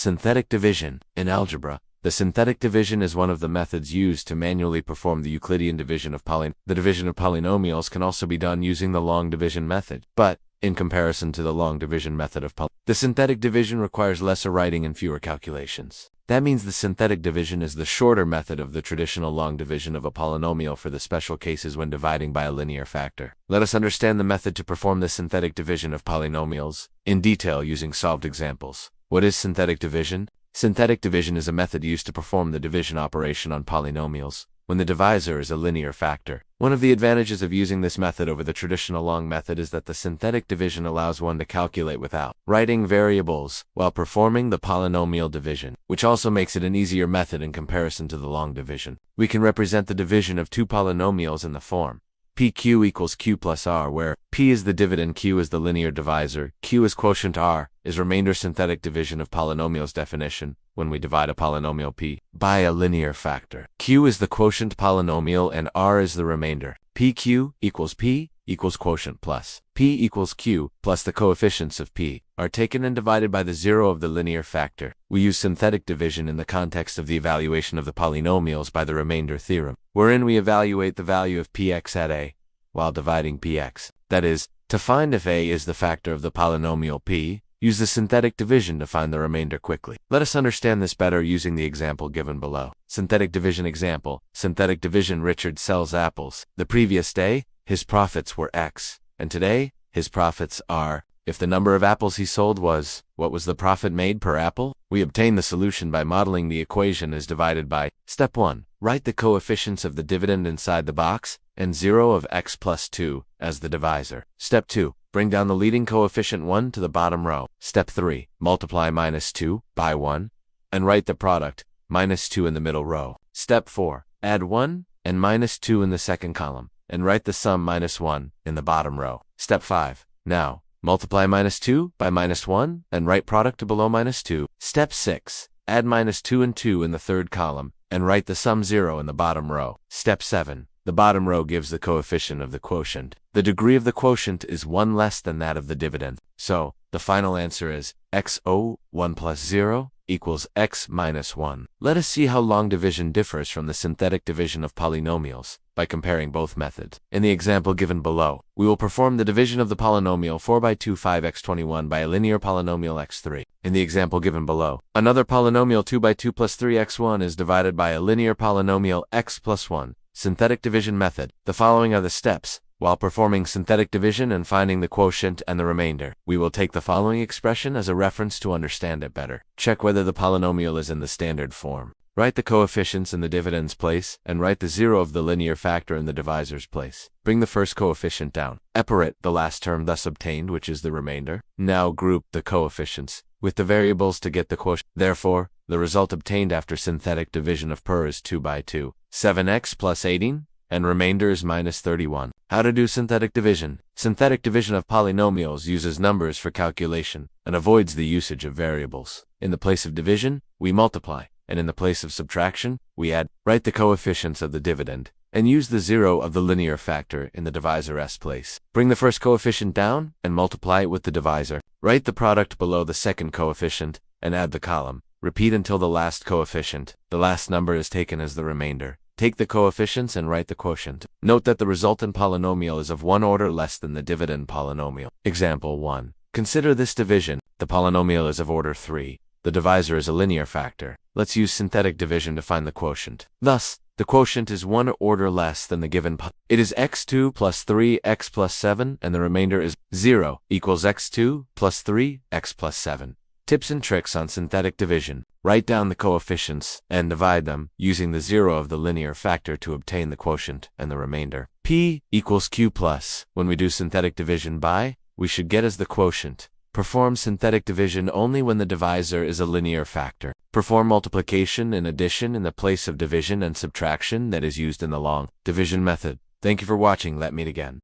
Synthetic division. In algebra, the synthetic division is one of the methods used to manually perform the Euclidean division of The division of polynomials can also be done using the long division method, but, in comparison to the long division method of the synthetic division requires lesser writing and fewer calculations. That means the synthetic division is the shorter method of the traditional long division of a polynomial for the special cases when dividing by a linear factor. Let us understand the method to perform the synthetic division of polynomials in detail using solved examples. What is synthetic division? Synthetic division is a method used to perform the division operation on polynomials when the divisor is a linear factor. One of the advantages of using this method over the traditional long method is that the synthetic division allows one to calculate without writing variables while performing the polynomial division, which also makes it an easier method in comparison to the long division. We can represent the division of two polynomials in the form PQ equals Q plus R, where P is the dividend, Q is the linear divisor, Q is quotient, R is remainder. Synthetic division of polynomials definition: when we divide a polynomial P by a linear factor, Q is the quotient polynomial and R is the remainder. PQ equals P equals quotient plus P equals Q plus the coefficients of P are taken and divided by the zero of the linear factor. We use synthetic division in the context of the evaluation of the polynomials by the remainder theorem, wherein we evaluate the value of Px at A while dividing Px. That is, to find if A is the factor of the polynomial P, use the synthetic division to find the remainder quickly. Let us understand this better using the example given below. Synthetic division example. Synthetic division: Richard sells apples. The previous day, his profits were X, and today, his profits are. If the number of apples he sold was, what was the profit made per apple? We obtain the solution by modeling the equation as divided by. Step 1. Write the coefficients of the dividend inside the box, and 0 of x plus 2 as the divisor. Step 2. Bring down the leading coefficient 1 to the bottom row. Step 3. Multiply -2 by 1, and write the product, -2 in the middle row. Step 4. Add 1 and -2 in the second column, and write the sum -1 in the bottom row. Step 5. Now, multiply -2 by -1 and write product to below -2. Step 6. Add -2 and 2 in the third column and write the sum 0 in the bottom row. Step 7. The bottom row gives the coefficient of the quotient. The degree of the quotient is 1 less than that of the dividend. So, the final answer is x(1 plus 0) equals x minus 1. Let us see how long division differs from the synthetic division of polynomials by comparing both methods. In the example given below, we will perform the division of the polynomial 4 by 2 5x21 by a linear polynomial x3. In the example given below, another polynomial 2 by 2 plus 3x1 is divided by a linear polynomial x plus 1. Synthetic division method. The following are the steps. While performing synthetic division and finding the quotient and the remainder, we will take the following expression as a reference to understand it better. Check whether the polynomial is in the standard form. Write the coefficients in the dividend's place, and write the 0 of the linear factor in the divisor's place. Bring the first coefficient down. Separate the last term thus obtained, which is the remainder. Now group the coefficients with the variables to get the quotient. Therefore, the result obtained after synthetic division of per is 2 by 2, 7x plus 18, and remainder is -31. How to do synthetic division? Synthetic division of polynomials uses numbers for calculation and avoids the usage of variables. In the place of division, we multiply, and in the place of subtraction, we add. Write the coefficients of the dividend, and use the 0 of the linear factor in the divisor's place. Bring the first coefficient down, and multiply it with the divisor. Write the product below the second coefficient, and add the column. Repeat until the last coefficient, the last number, is taken as the remainder. Take the coefficients and write the quotient. Note that the resultant polynomial is of one order less than the dividend polynomial. Example 1. Consider this division. The polynomial is of order 3. The divisor is a linear factor. Let's use synthetic division to find the quotient. Thus, the quotient is one order less than the given It is x2 plus 3x plus 7, and the remainder is 0 equals x2 plus 3x plus 7. Tips and tricks on synthetic division. Write down the coefficients and divide them using the 0 of the linear factor to obtain the quotient and the remainder. P equals Q plus. When we do synthetic division by, we should get as the quotient. Perform synthetic division only when the divisor is a linear factor. Perform multiplication and addition in the place of division and subtraction that is used in the long division method. Thank you for watching. Let me meet again.